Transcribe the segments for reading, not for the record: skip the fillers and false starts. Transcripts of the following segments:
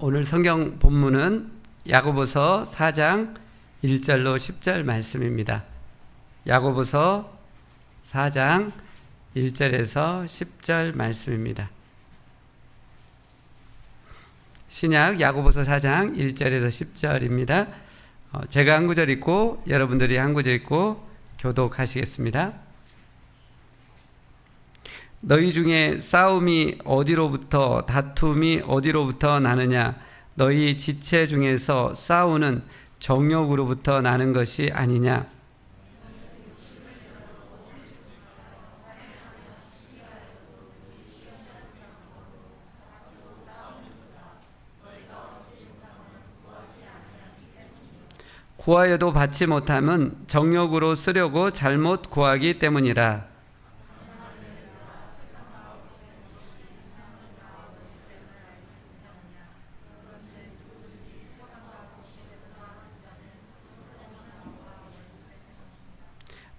오늘 성경 본문은 야고보서 4장 1절로 10절 말씀입니다. 야고보서 4장 1절에서 10절 말씀입니다. 신약 야고보서 4장 1절에서 10절입니다. 제가 한 구절 읽고 여러분들이 한 구절 읽고 교독하시겠습니다. 너희 중에 싸움이 어디로부터 다툼이 어디로부터 나느냐? 너희 지체 중에서 싸우는 정욕으로부터 나는 것이 아니냐? 구하여도 받지 못함은 정욕으로 쓰려고 잘못 구하기 때문이라.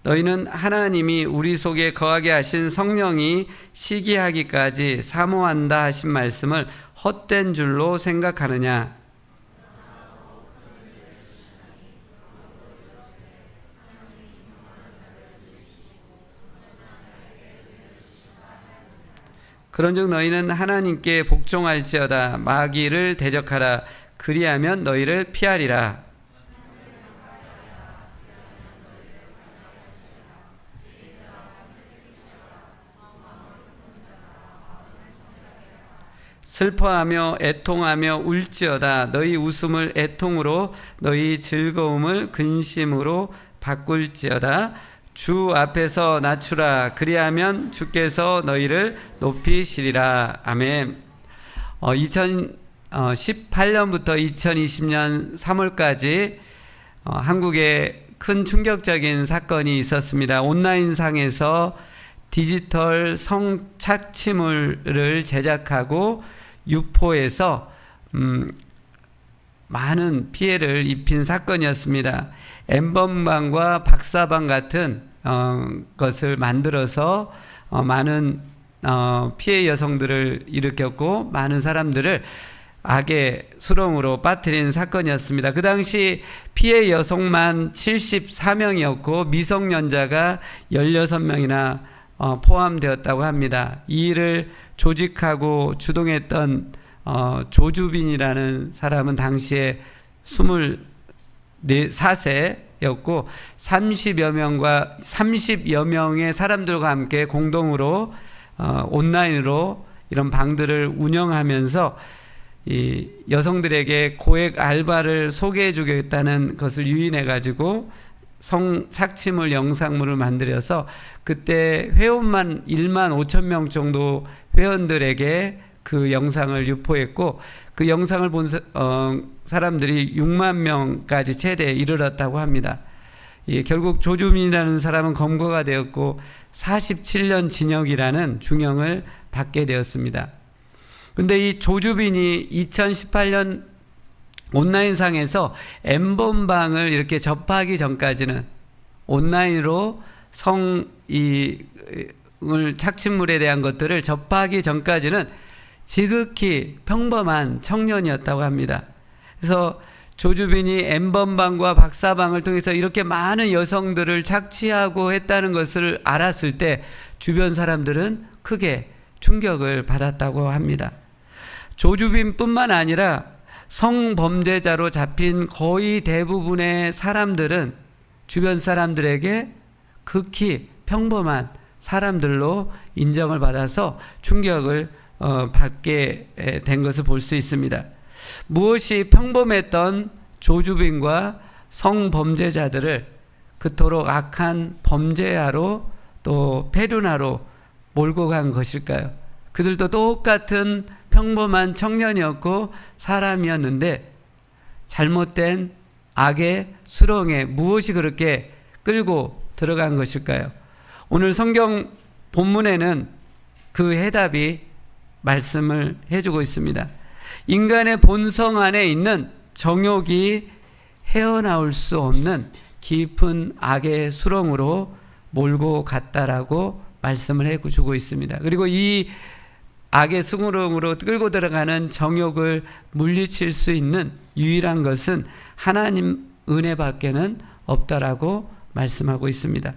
너희는 하나님이 우리 속에 거하게 하신 성령이 시기하기까지 사모한다 하신 말씀을 헛된 줄로 생각하느냐? 그런즉 너희는 하나님께 복종할지어다. 마귀를 대적하라. 그리하면 너희를 피하리라. 슬퍼하며 애통하며 울지어다. 너희 웃음을 애통으로 너희 즐거움을 근심으로 바꿀지어다. 주 앞에서 낮추라. 그리하면 주께서 너희를 높이시리라. 아멘. 2018년부터 2020년 3월까지 한국에 큰 충격적인 사건이 있었습니다. 온라인상에서 디지털 성착취물을 제작하고 유포해서 많은 피해를 입힌 사건이었습니다. 엠번방과 박사방 같은 것을 만들어서 많은 피해 여성들을 일으켰고 많은 사람들을 악의 수렁으로 빠뜨린 사건이었습니다. 그 당시 피해 여성만 74명이었고 미성년자가 16명이나 포함되었다고 합니다. 이 일을 조직하고 주동했던 조주빈이라는 사람은 당시에 24세였고 30여 명의 사람들과 함께 공동으로 온라인으로 이런 방들을 운영하면서 이 여성들에게 고액 알바를 소개해 주겠다는 것을 유인해 가지고 성착취물 영상물을 만들어서 그때 회원만 1만 5천 명 정도 회원들에게 그 영상을 유포했고 그 영상을 본 사람들이 6만 명까지 최대에 이르렀다고 합니다. 결국 조주민이라는 사람은 검거가 되었고 47년 징역이라는 중형을 받게 되었습니다. 근데 이 조주빈이 2018년 온라인상에서 엠번방을 이렇게 접하기 전까지는 온라인으로 착취물에 대한 것들을 접하기 전까지는 지극히 평범한 청년이었다고 합니다. 그래서 조주빈이 엠번방과 박사방을 통해서 이렇게 많은 여성들을 착취하고 했다는 것을 알았을 때 주변 사람들은 크게 충격을 받았다고 합니다. 조주빈뿐만 아니라 성범죄자로 잡힌 거의 대부분의 사람들은 주변 사람들에게 극히 평범한 사람들로 인정을 받아서 충격을 받게 된 것을 볼 수 있습니다. 무엇이 평범했던 조주빈과 성범죄자들을 그토록 악한 범죄자로 또 폐륜하로 몰고 간 것일까요? 그들도 똑같은 평범한 청년이었고 사람이었는데 잘못된 악의 수렁에 무엇이 그렇게 끌고 들어간 것일까요? 오늘 성경 본문에는 그 해답이 말씀을 해주고 있습니다. 인간의 본성 안에 있는 정욕이 헤어나올 수 없는 깊은 악의 수렁으로 몰고 갔다라고 말씀을 해주고 있습니다. 그리고 이 악의 수렁으로 끌고 들어가는 정욕을 물리칠 수 있는 유일한 것은 하나님 은혜밖에는 없다라고 말씀하고 있습니다.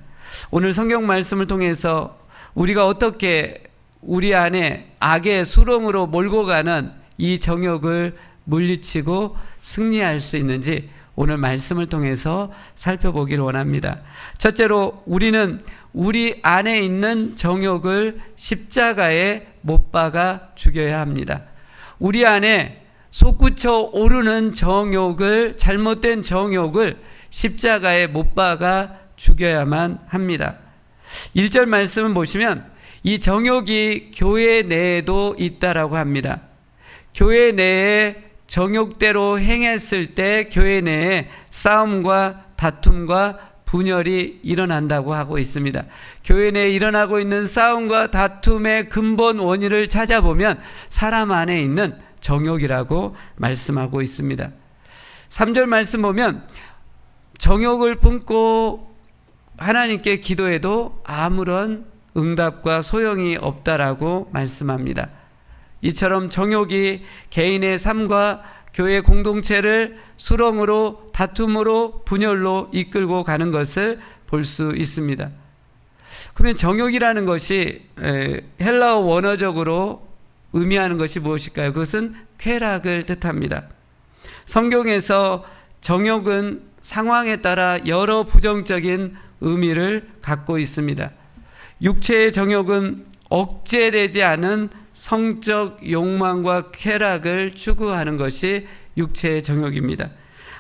오늘 성경 말씀을 통해서 우리가 어떻게 우리 안에 악의 수렁으로 몰고 가는 이 정욕을 물리치고 승리할 수 있는지 오늘 말씀을 통해서 살펴보기를 원합니다. 첫째로 우리는 우리 안에 있는 정욕을 십자가에 못 박아 죽여야 합니다. 우리 안에 솟구쳐 오르는 정욕을, 잘못된 정욕을 십자가에 못 박아 죽여야만 합니다. 1절 말씀을 보시면 이 정욕이 교회 내에도 있다라고 합니다. 교회 내에 정욕대로 행했을 때 교회 내에 싸움과 다툼과 분열이 일어난다고 하고 있습니다. 교회 내에 일어나고 있는 싸움과 다툼의 근본 원인을 찾아보면 사람 안에 있는 정욕이라고 말씀하고 있습니다. 3절 말씀 보면 정욕을 품고 하나님께 기도해도 아무런 응답과 소용이 없다라고 말씀합니다. 이처럼 정욕이 개인의 삶과 교회 공동체를 수렁으로, 다툼으로, 분열로 이끌고 가는 것을 볼 수 있습니다. 그러면 정욕이라는 것이 헬라어 원어적으로 의미하는 것이 무엇일까요? 그것은 쾌락을 뜻합니다. 성경에서 정욕은 상황에 따라 여러 부정적인 의미를 갖고 있습니다. 육체의 정욕은 억제되지 않은 성적 욕망과 쾌락을 추구하는 것이 육체의 정욕입니다.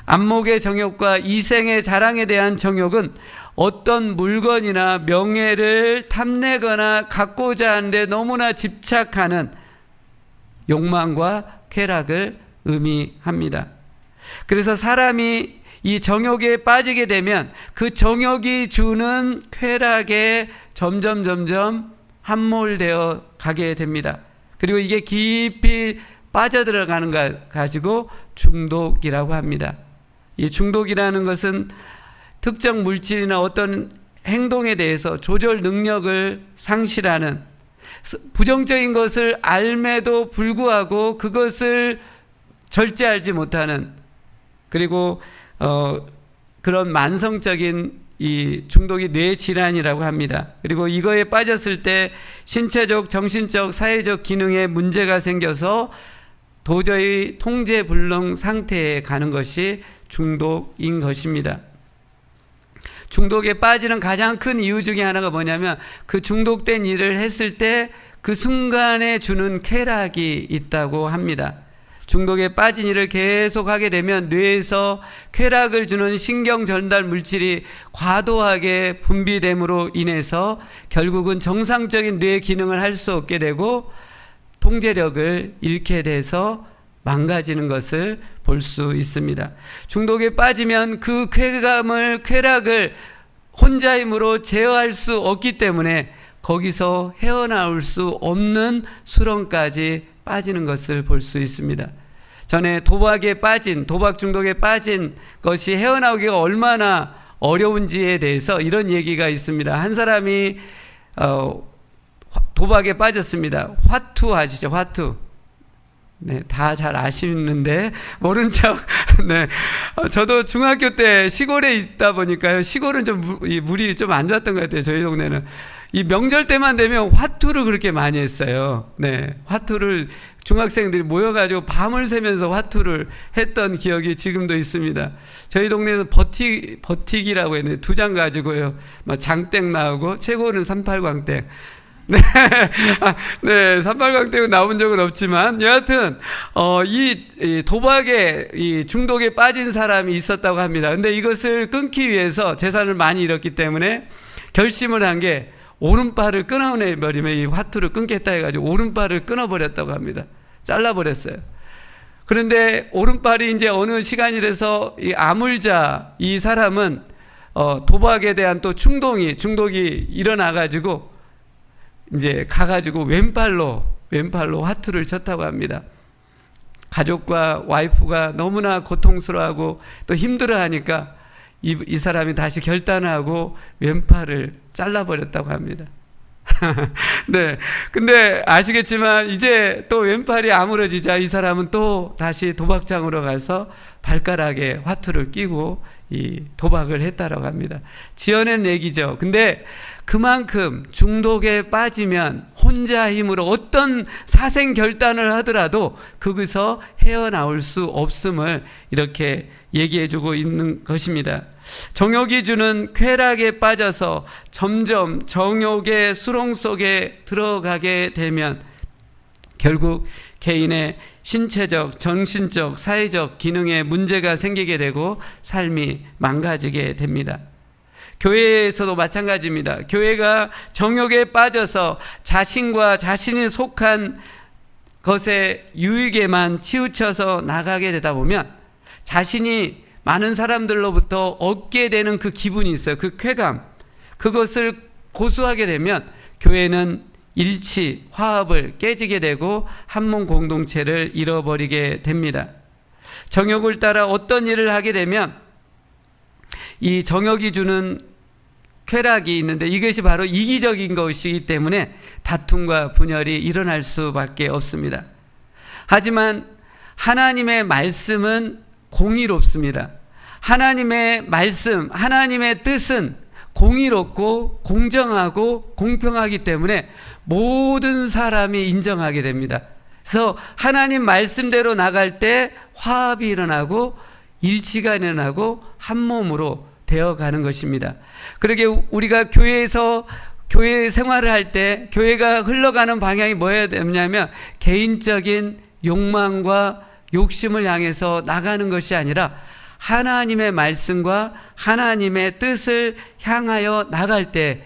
안목의 정욕과 이생의 자랑에 대한 정욕은 어떤 물건이나 명예를 탐내거나 갖고자 하는데 너무나 집착하는 욕망과 쾌락을 의미합니다. 그래서 사람이 이 정욕에 빠지게 되면 그 정욕이 주는 쾌락에 점점 함몰되어 가게 됩니다. 그리고 이게 깊이 빠져들어가는 것 가지고 중독이라고 합니다. 이 중독이라는 것은 특정 물질이나 어떤 행동에 대해서 조절 능력을 상실하는, 부정적인 것을 알매도 불구하고 그것을 절제하지 못하는, 그리고 그런 만성적인 이 중독이 뇌 질환이라고 합니다. 그리고 이거에 빠졌을 때 신체적, 정신적, 사회적 기능에 문제가 생겨서 도저히 통제 불능 상태에 가는 것이 중독인 것입니다. 중독에 빠지는 가장 큰 이유 중에 하나가 뭐냐면 그 중독된 일을 했을 때 그 순간에 주는 쾌락이 있다고 합니다. 중독에 빠진 일을 계속 하게 되면 뇌에서 쾌락을 주는 신경 전달 물질이 과도하게 분비됨으로 인해서 결국은 정상적인 뇌 기능을 할 수 없게 되고 통제력을 잃게 돼서 망가지는 것을 볼 수 있습니다. 중독에 빠지면 그 쾌락을 혼자 힘으로 제어할 수 없기 때문에 거기서 헤어나올 수 없는 수렁까지 빠지는 것을 볼 수 있습니다. 전에 도박 중독에 빠진 것이 헤어나오기가 얼마나 어려운지에 대해서 이런 얘기가 있습니다. 한 사람이 도박에 빠졌습니다. 화투 아시죠? 화투. 네, 다 잘 아시는데 모른 척. 네, 저도 중학교 때 시골에 있다 보니까요. 시골은 좀 물이 좀 안 좋았던 것 같아요. 저희 동네는 이 명절 때만 되면 화투를 그렇게 많이 했어요. 네, 화투를 중학생들이 모여가지고 밤을 새면서 화투를 했던 기억이 지금도 있습니다. 저희 동네에서 버티기라고 했는데 2장 가지고요, 막 장땡 나오고 최고는 38광땡. 네, 네, 38광땡은 나온 적은 없지만 여하튼 이 도박에 이 중독에 빠진 사람이 있었다고 합니다. 근데 이것을 끊기 위해서 재산을 많이 잃었기 때문에 결심을 한 게 오른팔을 끊어내버리면 이 화투를 끊겠다 해가지고 오른팔을 끊어버렸다고 합니다. 잘라버렸어요. 그런데 오른팔이 이제 어느 시간이라서 이 아물자 이 사람은 도박에 대한 또 중독이 일어나가지고 이제 가가지고 왼팔로 화투를 쳤다고 합니다. 가족과 와이프가 너무나 고통스러워하고 또 힘들어하니까 이 사람이 다시 결단하고 왼팔을 잘라버렸다고 합니다. 네. 근데 아시겠지만 이제 또 왼팔이 아물어지자 이 사람은 또 다시 도박장으로 가서 발가락에 화투를 끼고 이 도박을 했다라고 합니다. 지어낸 얘기죠. 근데 그만큼 중독에 빠지면 혼자 힘으로 어떤 사생 결단을 하더라도 거기서 헤어나올 수 없음을 이렇게 얘기해주고 있는 것입니다. 정욕이 주는 쾌락에 빠져서 점점 정욕의 수렁 속에 들어가게 되면 결국 개인의 신체적, 정신적, 사회적 기능에 문제가 생기게 되고 삶이 망가지게 됩니다. 교회에서도 마찬가지입니다. 교회가 정욕에 빠져서 자신과 자신이 속한 것에 유익에만 치우쳐서 나가게 되다 보면 자신이 많은 사람들로부터 얻게 되는 그 기분이 있어요. 그 쾌감. 그것을 고수하게 되면 교회는 일치, 화합을 깨지게 되고 한몸 공동체를 잃어버리게 됩니다. 정욕을 따라 어떤 일을 하게 되면 이 정욕이 주는 쾌락이 있는데 이것이 바로 이기적인 것이기 때문에 다툼과 분열이 일어날 수밖에 없습니다. 하지만 하나님의 말씀은 공의롭습니다. 하나님의 말씀, 하나님의 뜻은 공의롭고 공정하고 공평하기 때문에 모든 사람이 인정하게 됩니다. 그래서 하나님 말씀대로 나갈 때 화합이 일어나고 일치가 일어나고 한 몸으로 되어가는 것입니다. 그러게 우리가 교회에서 교회 생활을 할 때 교회가 흘러가는 방향이 뭐여야 되냐면 개인적인 욕망과 욕심을 향해서 나가는 것이 아니라 하나님의 말씀과 하나님의 뜻을 향하여 나갈 때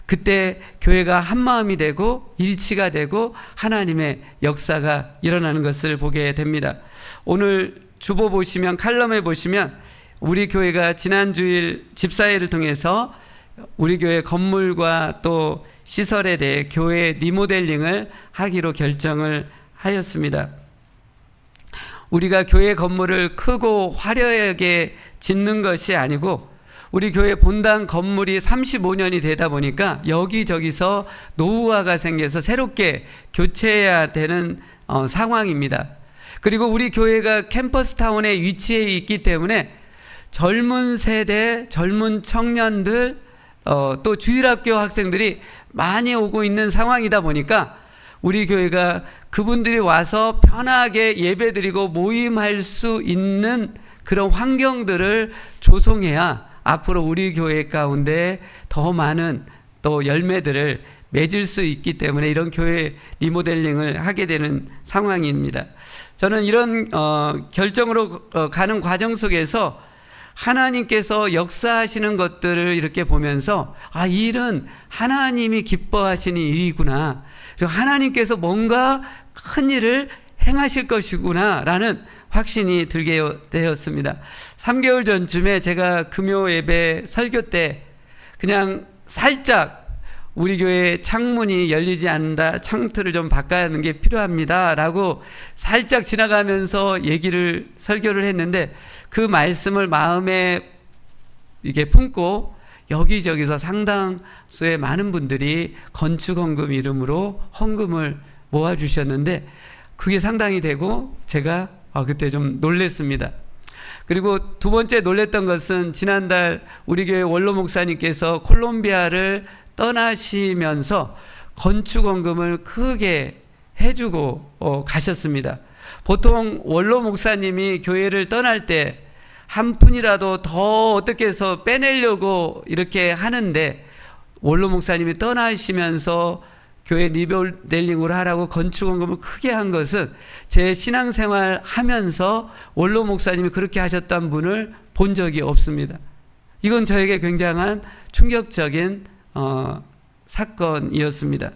그때 교회가 한마음이 되고 일치가 되고 하나님의 역사가 일어나는 것을 보게 됩니다. 오늘 주보 보시면 칼럼에 보시면 우리 교회가 지난 주일 집사회를 통해서 우리 교회 건물과 또 시설에 대해 교회 리모델링을 하기로 결정을 하였습니다. 우리가 교회 건물을 크고 화려하게 짓는 것이 아니고 우리 교회 본당 건물이 35년이 되다 보니까 여기저기서 노후화가 생겨서 새롭게 교체해야 되는 상황입니다. 그리고 우리 교회가 캠퍼스 타운에 위치해 있기 때문에 젊은 세대, 젊은 청년들, 또 주일학교 학생들이 많이 오고 있는 상황이다 보니까 우리 교회가 그분들이 와서 편하게 예배드리고 모임할 수 있는 그런 환경들을 조성해야 앞으로 우리 교회 가운데 더 많은 또 열매들을 맺을 수 있기 때문에 이런 교회 리모델링을 하게 되는 상황입니다. 저는 이런 결정으로 가는 과정 속에서 하나님께서 역사하시는 것들을 이렇게 보면서 이 일은 하나님이 기뻐하시는 일이구나. 그리고 하나님께서 뭔가 큰 일을 행하실 것이구나 라는 확신이 들게 되었습니다. 3개월 전쯤에 제가 금요 예배 설교 때 그냥 살짝 우리 교회 창문이 열리지 않는다, 창틀을 좀 바꿔야 하는 게 필요합니다 라고 살짝 지나가면서 설교를 했는데 그 말씀을 마음에 이게 품고 여기저기서 상당수의 많은 분들이 건축헌금 이름으로 헌금을 모아주셨는데 그게 상당히 되고 제가 그때 좀 놀랬습니다. 그리고 두 번째 놀랬던 것은 지난달 우리 교회 원로 목사님께서 콜롬비아를 떠나시면서 건축헌금을 크게 해주고 가셨습니다. 보통 원로 목사님이 교회를 떠날 때 한 푼이라도 더 어떻게 해서 빼내려고 이렇게 하는데 원로 목사님이 떠나시면서 교회 리모델링을 하라고 건축헌금을 크게 한 것은 제 신앙생활 하면서 원로 목사님이 그렇게 하셨던 분을 본 적이 없습니다. 이건 저에게 굉장한 충격적인 사건이었습니다.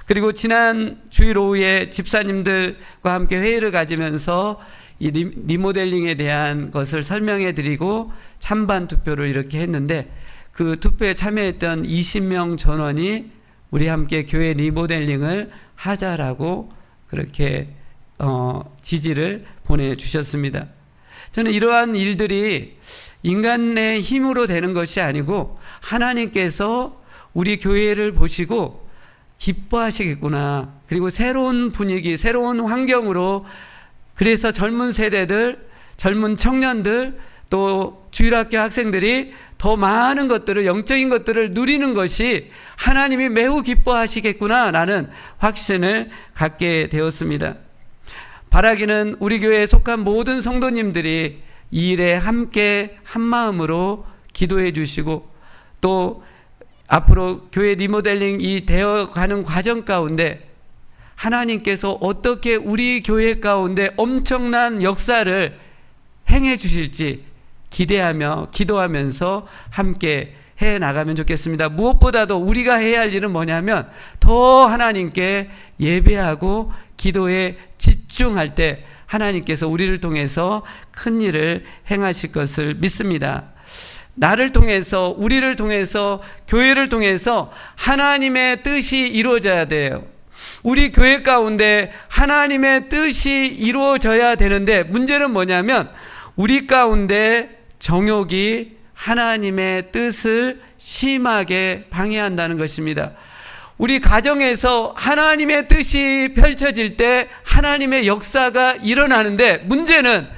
그리고 지난 주일 오후에 집사님들과 함께 회의를 가지면서 이 리모델링에 대한 것을 설명해 드리고 찬반 투표를 이렇게 했는데 그 투표에 참여했던 20명 전원이 우리 함께 교회 리모델링을 하자라고 그렇게 지지를 보내주셨습니다. 저는 이러한 일들이 인간의 힘으로 되는 것이 아니고 하나님께서 우리 교회를 보시고 기뻐하시겠구나. 그리고 새로운 분위기, 새로운 환경으로, 그래서 젊은 세대들, 젊은 청년들, 또 주일학교 학생들이 더 많은 것들을, 영적인 것들을 누리는 것이 하나님이 매우 기뻐하시겠구나 라는 확신을 갖게 되었습니다. 바라기는 우리 교회에 속한 모든 성도님들이 이 일에 함께 한마음으로 기도해 주시고, 또 앞으로 교회 리모델링 이 되어가는 과정 가운데 하나님께서 어떻게 우리 교회 가운데 엄청난 역사를 행해 주실지 기대하며 기도하면서 함께 해 나가면 좋겠습니다. 무엇보다도 우리가 해야 할 일은 뭐냐면 더 하나님께 예배하고 기도에 집중할 때 하나님께서 우리를 통해서 큰 일을 행하실 것을 믿습니다. 나를 통해서, 우리를 통해서, 교회를 통해서 하나님의 뜻이 이루어져야 돼요. 우리 교회 가운데 하나님의 뜻이 이루어져야 되는데, 문제는 뭐냐면 우리 가운데 정욕이 하나님의 뜻을 심하게 방해한다는 것입니다. 우리 가정에서 하나님의 뜻이 펼쳐질 때 하나님의 역사가 일어나는데, 문제는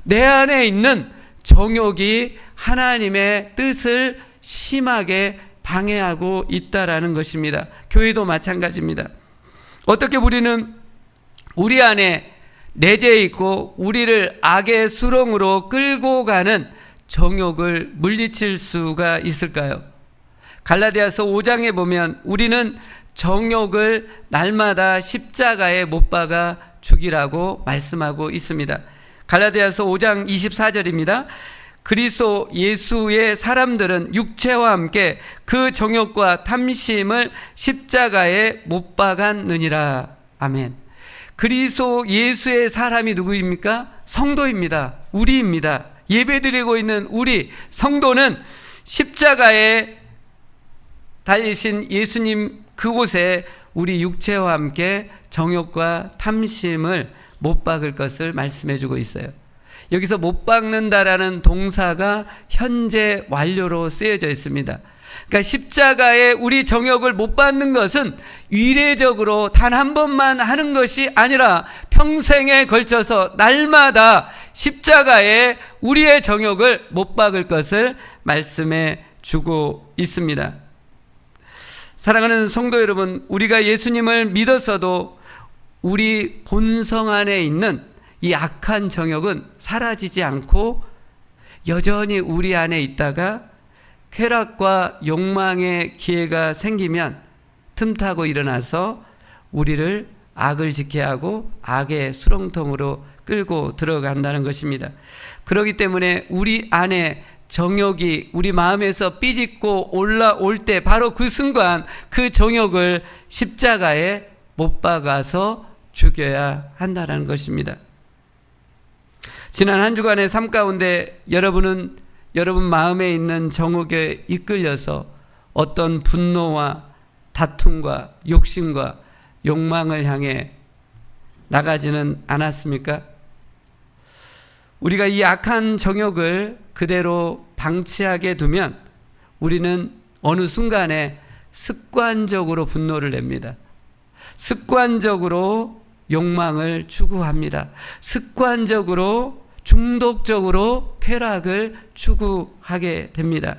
내 안에 있는 정욕이 하나님의 뜻을 심하게 방해하고 있다라는 것입니다. 교회도 마찬가지입니다. 어떻게 우리는 우리 안에 내재해 있고 우리를 악의 수렁으로 끌고 가는 정욕을 물리칠 수가 있을까요? 갈라디아서 5장에 보면 우리는 정욕을 날마다 십자가에 못 박아 죽이라고 말씀하고 있습니다. 갈라디아서 5장 24절입니다. 그리스도 예수의 사람들은 육체와 함께 그 정욕과 탐심을 십자가에 못 박았느니라. 아멘. 그리스도 예수의 사람이 누구입니까? 성도입니다. 우리입니다. 예배드리고 있는 우리 성도는 십자가에 달리신 예수님 그곳에 우리 육체와 함께 정욕과 탐심을 못 박을 것을 말씀해 주고 있어요. 여기서 못 박는다라는 동사가 현재 완료로 쓰여져 있습니다. 그러니까 십자가에 우리 정욕을 못 박는 것은 이례적으로 단 한 번만 하는 것이 아니라 평생에 걸쳐서 날마다 십자가에 우리의 정욕을 못 박을 것을 말씀해 주고 있습니다. 사랑하는 성도 여러분, 우리가 예수님을 믿어서도 우리 본성 안에 있는 이 악한 정욕은 사라지지 않고 여전히 우리 안에 있다가 쾌락과 욕망의 기회가 생기면 틈타고 일어나서 우리를 악을 짓게 하고 악의 수렁통으로 끌고 들어간다는 것입니다. 그렇기 때문에 우리 안에 정욕이 우리 마음에서 삐짓고 올라올 때 바로 그 순간 그 정욕을 십자가에 못 박아서 죽여야 한다는 것입니다. 지난 한 주간의 삶 가운데 여러분은 여러분 마음에 있는 정욕에 이끌려서 어떤 분노와 다툼과 욕심과 욕망을 향해 나가지는 않았습니까? 우리가 이 악한 정욕을 그대로 방치하게 두면 우리는 어느 순간에 습관적으로 분노를 냅니다. 습관적으로 욕망을 추구합니다. 습관적으로 중독적으로 쾌락을 추구하게 됩니다.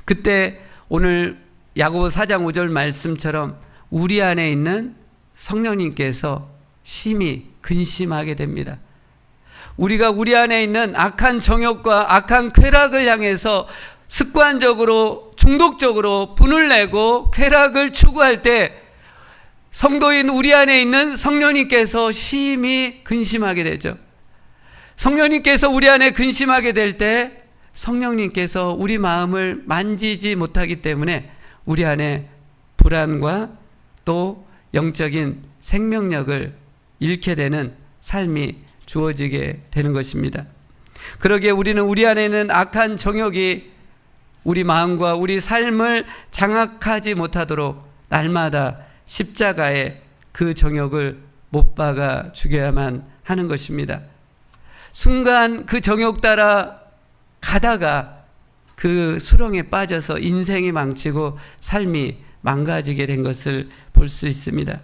그때 오늘 야고보 4장 5절 말씀처럼 우리 안에 있는 성령님께서 심히 근심하게 됩니다. 우리가 우리 안에 있는 악한 정욕과 악한 쾌락을 향해서 습관적으로 중독적으로 분을 내고 쾌락을 추구할 때 성도인 우리 안에 있는 성령님께서 심히 근심하게 되죠. 성령님께서 우리 안에 근심하게 될 때 성령님께서 우리 마음을 만지지 못하기 때문에 우리 안에 불안과 또 영적인 생명력을 잃게 되는 삶이 주어지게 되는 것입니다. 그러기에 우리는 우리 안에 있는 악한 정욕이 우리 마음과 우리 삶을 장악하지 못하도록 날마다 십자가에 그 정욕을 못 박아 죽여야만 하는 것입니다. 순간 그 정욕 따라 가다가 그 수렁에 빠져서 인생이 망치고 삶이 망가지게 된 것을 볼 수 있습니다.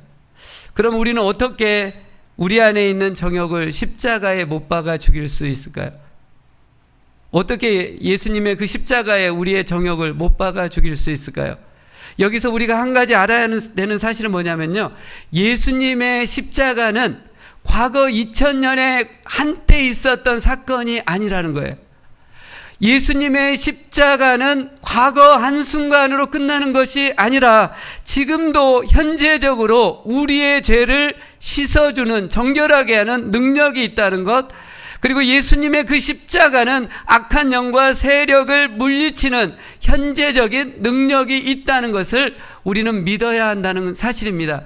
그럼 우리는 어떻게 우리 안에 있는 정욕을 십자가에 못 박아 죽일 수 있을까요? 어떻게 예수님의 그 십자가에 우리의 정욕을 못 박아 죽일 수 있을까요? 여기서 우리가 한 가지 알아야 되는 사실은 뭐냐면요, 예수님의 십자가는 과거 2000년에 한때 있었던 사건이 아니라는 거예요. 예수님의 십자가는 과거 한순간으로 끝나는 것이 아니라 지금도 현재적으로 우리의 죄를 씻어주는, 정결하게 하는 능력이 있다는 것, 그리고 예수님의 그 십자가는 악한 영과 세력을 물리치는 현재적인 능력이 있다는 것을 우리는 믿어야 한다는 사실입니다.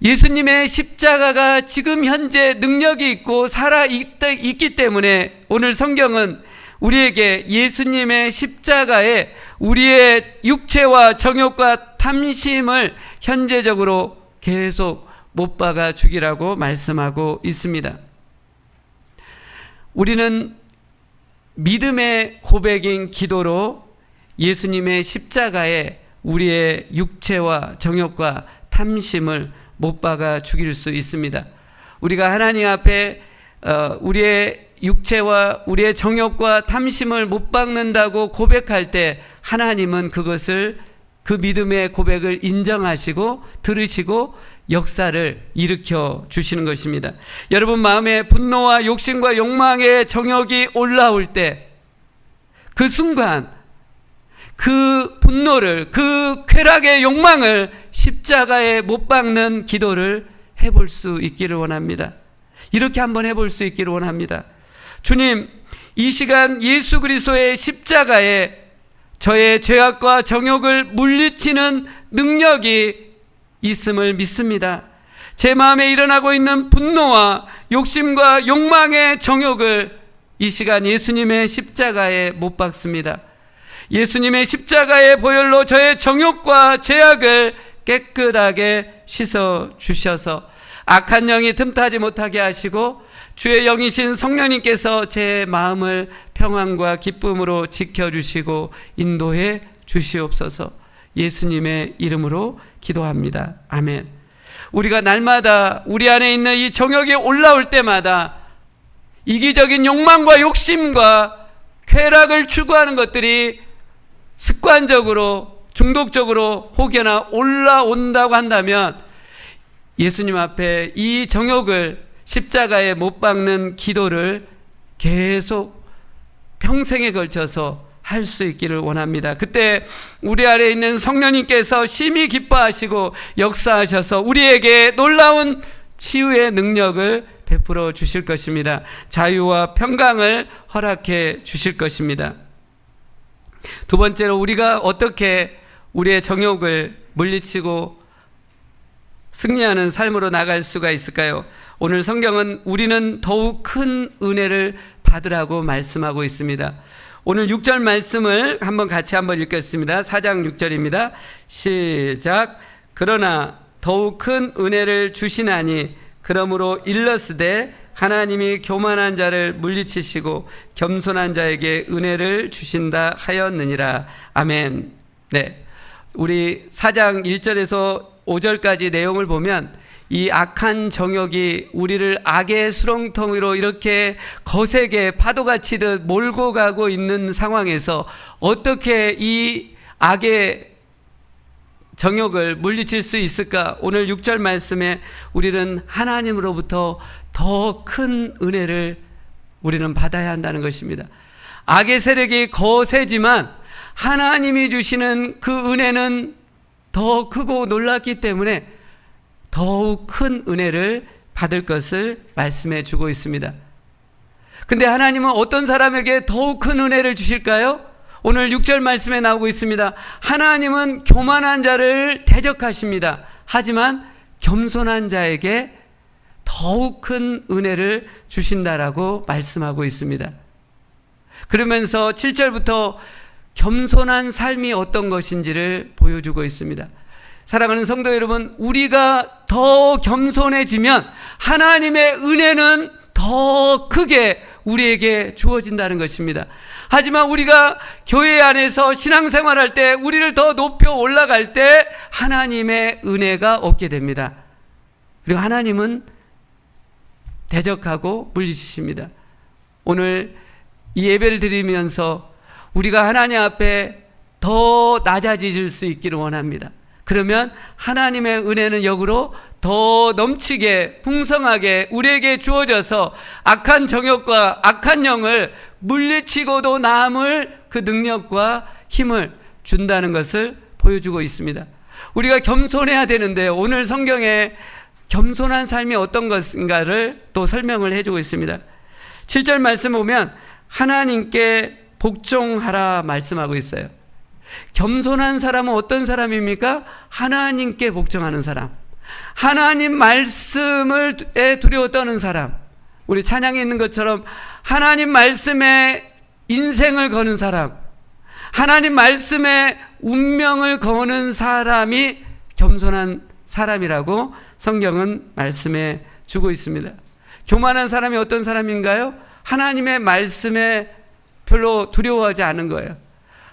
예수님의 십자가가 지금 현재 능력이 있고 살아있기 때문에 오늘 성경은 우리에게 예수님의 십자가에 우리의 육체와 정욕과 탐심을 현재적으로 계속 못 박아 죽이라고 말씀하고 있습니다. 우리는 믿음의 고백인 기도로 예수님의 십자가에 우리의 육체와 정욕과 탐심을 못 박아 죽일 수 있습니다. 우리가 하나님 앞에 우리의 육체와 우리의 정욕과 탐심을 못 박는다고 고백할 때 하나님은 그것을, 그 믿음의 고백을 인정하시고 들으시고 역사를 일으켜 주시는 것입니다. 여러분 마음에 분노와 욕심과 욕망의 정욕이 올라올 때 그 순간 그 분노를, 그 쾌락의 욕망을 십자가에 못 박는 기도를 해볼 수 있기를 원합니다. 이렇게 한번 해볼 수 있기를 원합니다. 주님, 이 시간 예수 그리스도의 십자가에 저의 죄악과 정욕을 물리치는 능력이 있음을 믿습니다. 제 마음에 일어나고 있는 분노와 욕심과 욕망의 정욕을 이 시간 예수님의 십자가에 못 박습니다. 예수님의 십자가의 보혈로 저의 정욕과 죄악을 깨끗하게 씻어 주셔서 악한 영이 틈타지 못하게 하시고 주의 영이신 성령님께서 제 마음을 평안과 기쁨으로 지켜주시고 인도해 주시옵소서. 예수님의 이름으로 기도합니다. 아멘. 우리가 날마다 우리 안에 있는 이 정욕이 올라올 때마다 이기적인 욕망과 욕심과 쾌락을 추구하는 것들이 습관적으로, 중독적으로 혹여나 올라온다고 한다면 예수님 앞에 이 정욕을 십자가에 못 박는 기도를 계속 평생에 걸쳐서 할 수 있기를 원합니다. 그때 우리 안에 있는 성령님께서 심히 기뻐하시고 역사하셔서 우리에게 놀라운 치유의 능력을 베풀어 주실 것입니다. 자유와 평강을 허락해 주실 것입니다. 두 번째로 우리가 어떻게 우리의 정욕을 물리치고 승리하는 삶으로 나갈 수가 있을까요? 오늘 성경은 우리는 더욱 큰 은혜를 받으라고 말씀하고 있습니다. 오늘 6절 말씀을 같이 한번 읽겠습니다. 4장 6절입니다. 시작. 그러나 더욱 큰 은혜를 주시나니 그러므로 일러스되 하나님이 교만한 자를 물리치시고 겸손한 자에게 은혜를 주신다 하였느니라. 아멘. 네, 우리 4장 1절에서 5절까지 내용을 보면 이 악한 정욕이 우리를 악의 수렁텅이로 이렇게 거세게 파도가 치듯 몰고 가고 있는 상황에서 어떻게 이 악의 정욕을 물리칠 수 있을까? 오늘 6절 말씀에 우리는 하나님으로부터 더 큰 은혜를 우리는 받아야 한다는 것입니다. 악의 세력이 거세지만 하나님이 주시는 그 은혜는 더 크고 놀랍기 때문에 더욱 큰 은혜를 받을 것을 말씀해 주고 있습니다. 근데 하나님은 어떤 사람에게 더욱 큰 은혜를 주실까요? 오늘 6절 말씀에 나오고 있습니다. 하나님은 교만한 자를 대적하십니다. 하지만 겸손한 자에게 더욱 큰 은혜를 주신다라고 말씀하고 있습니다. 그러면서 7절부터 겸손한 삶이 어떤 것인지를 보여주고 있습니다. 사랑하는 성도 여러분, 우리가 더 겸손해지면 하나님의 은혜는 더 크게 우리에게 주어진다는 것입니다. 하지만 우리가 교회 안에서 신앙생활할 때, 우리를 더 높여 올라갈 때 하나님의 은혜가 없게 됩니다. 그리고 하나님은 대적하고 물리치십니다. 오늘 이 예배를 드리면서 우리가 하나님 앞에 더 낮아질 수 있기를 원합니다. 그러면 하나님의 은혜는 역으로 더 넘치게 풍성하게 우리에게 주어져서 악한 정욕과 악한 영을 물리치고도 남을 그 능력과 힘을 준다는 것을 보여주고 있습니다. 우리가 겸손해야 되는데 오늘 성경에 겸손한 삶이 어떤 것인가를 또 설명을 해주고 있습니다. 7절 말씀 보면 하나님께 복종하라 말씀하고 있어요. 겸손한 사람은 어떤 사람입니까? 하나님께 복종하는 사람, 하나님 말씀에 두려워 떠는 사람. 우리 찬양에 있는 것처럼 하나님 말씀에 인생을 거는 사람, 하나님 말씀에 운명을 거는 사람이 겸손한 사람이라고 성경은 말씀해 주고 있습니다. 교만한 사람이 어떤 사람인가요? 하나님의 말씀에 별로 두려워하지 않은 거예요.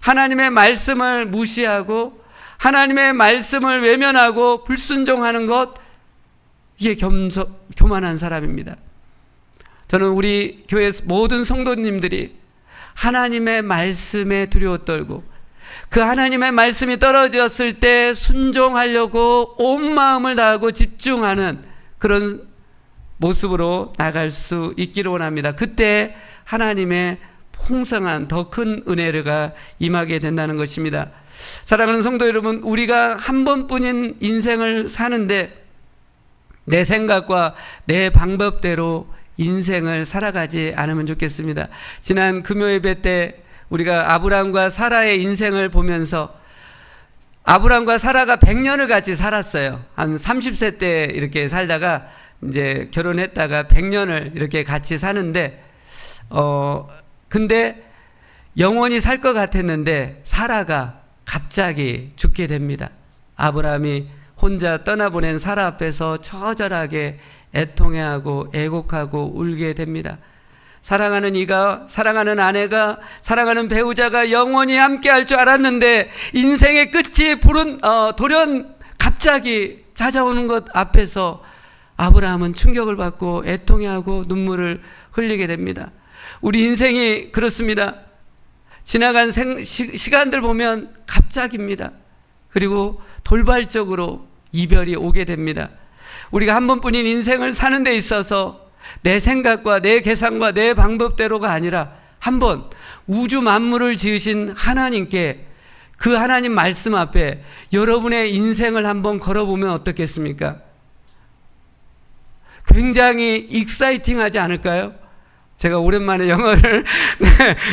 하나님의 말씀을 무시하고 하나님의 말씀을 외면하고 불순종하는 것, 이게 교만한 사람입니다. 저는 우리 교회 모든 성도님들이 하나님의 말씀에 두려워 떨고 그 하나님의 말씀이 떨어졌을 때 순종하려고 온 마음을 다하고 집중하는 그런 모습으로 나갈 수 있기를 원합니다. 그때 하나님의 풍성한 더 큰 은혜가 임하게 된다는 것입니다. 사랑하는 성도 여러분, 우리가 한 번뿐인 인생을 사는데 내 생각과 내 방법대로 인생을 살아가지 않으면 좋겠습니다. 지난 금요 예배 때 우리가 아브라함과 사라의 인생을 보면서 아브라함과 사라가 100년을 같이 살았어요. 한 30세 때 이렇게 살다가 이제 결혼했다가 100년을 이렇게 같이 사는데 근데 영원히 살 것 같았는데 사라가 갑자기 죽게 됩니다. 아브라함이 혼자 떠나보낸 사라 앞에서 처절하게 애통해하고 애곡하고 울게 됩니다. 사랑하는 이가, 사랑하는 아내가, 사랑하는 배우자가 영원히 함께 할 줄 알았는데 인생의 끝이 돌연 갑자기 찾아오는 것 앞에서 아브라함은 충격을 받고 애통해하고 눈물을 흘리게 됩니다. 우리 인생이 그렇습니다. 지나간 시간들 보면 갑자기입니다. 그리고 돌발적으로 이별이 오게 됩니다. 우리가 한 번뿐인 인생을 사는 데 있어서 내 생각과 내 계산과 내 방법대로가 아니라 한번 우주 만물을 지으신 하나님께, 그 하나님 말씀 앞에 여러분의 인생을 한번 걸어보면 어떻겠습니까? 굉장히 익사이팅하지 않을까요? 제가 오랜만에 영어를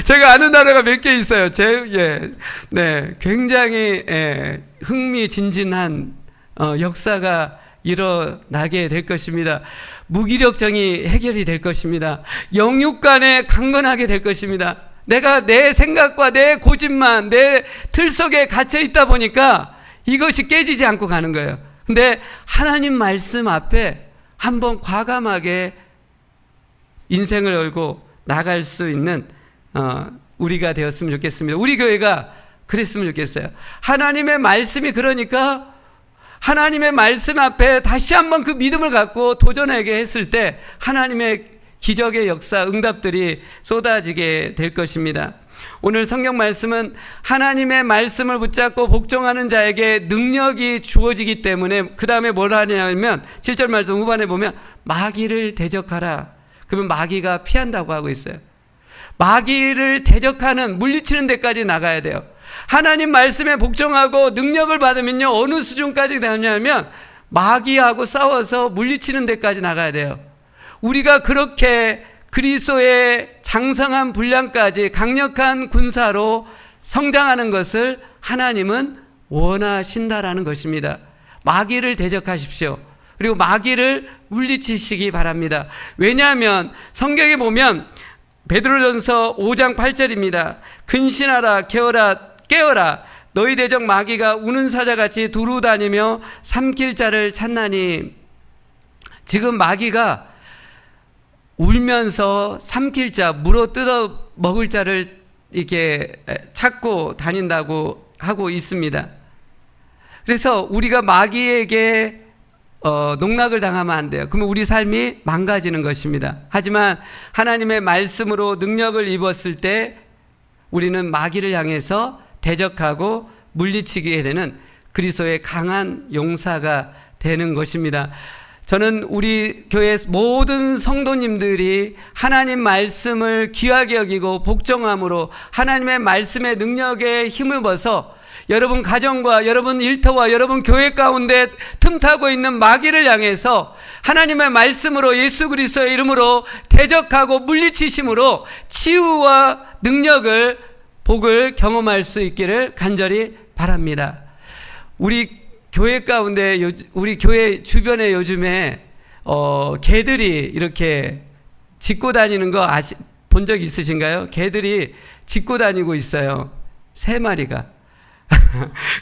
제가 아는 단어가 몇 개 있어요. 굉장히 흥미진진한 역사가 일어나게 될 것입니다. 무기력증이 해결이 될 것입니다. 영육간에 강건하게 될 것입니다. 내가 내 생각과 내 고집만 내 틀 속에 갇혀 있다 보니까 이것이 깨지지 않고 가는 거예요. 근데 하나님 말씀 앞에 한번 과감하게 인생을 걸고 나갈 수 있는 우리가 되었으면 좋겠습니다. 우리 교회가 그랬으면 좋겠어요. 하나님의 말씀이 그러니까 하나님의 말씀 앞에 다시 한번 그 믿음을 갖고 도전하게 했을 때 하나님의 기적의 역사, 응답들이 쏟아지게 될 것입니다. 오늘 성경 말씀은 하나님의 말씀을 붙잡고 복종하는 자에게 능력이 주어지기 때문에 그 다음에 뭘 하냐면 7절 말씀 후반에 보면 마귀를 대적하라. 그러면 마귀가 피한다고 하고 있어요. 마귀를 대적하는, 물리치는 데까지 나가야 돼요. 하나님 말씀에 복종하고 능력을 받으면요, 어느 수준까지 되냐면 마귀하고 싸워서 물리치는 데까지 나가야 돼요. 우리가 그렇게 그리스도의 장성한 분량까지 강력한 군사로 성장하는 것을 하나님은 원하신다라는 것입니다. 마귀를 대적하십시오. 그리고 마귀를 물리치시기 바랍니다. 왜냐하면 성경에 보면 베드로전서 5장 8절입니다. 근신하라, 깨어라. 너희 대적 마귀가 우는 사자같이 두루 다니며 삼킬 자를 찾나니. 지금 마귀가 울면서 삼킬 자, 물어 뜯어 먹을 자를 이렇게 찾고 다닌다고 하고 있습니다. 그래서 우리가 마귀에게 농락을 당하면 안 돼요. 그러면 우리 삶이 망가지는 것입니다. 하지만 하나님의 말씀으로 능력을 입었을 때 우리는 마귀를 향해서 대적하고 물리치게 되는 그리스도의 강한 용사가 되는 것입니다. 저는 우리 교회 모든 성도님들이 하나님 말씀을 귀하게 여기고 복종함으로 하나님의 말씀의 능력에 힘입어서 여러분 가정과 여러분 일터와 여러분 교회 가운데 틈타고 있는 마귀를 향해서 하나님의 말씀으로 예수 그리스도의 이름으로 대적하고 물리치심으로 치유와 능력을 복을 경험할 수 있기를 간절히 바랍니다. 우리 교회 가운데 우리 교회 주변에 요즘에 개들이 이렇게 짖고 다니는 거 본 적 있으신가요? 개들이 짖고 다니고 있어요. 3마리가.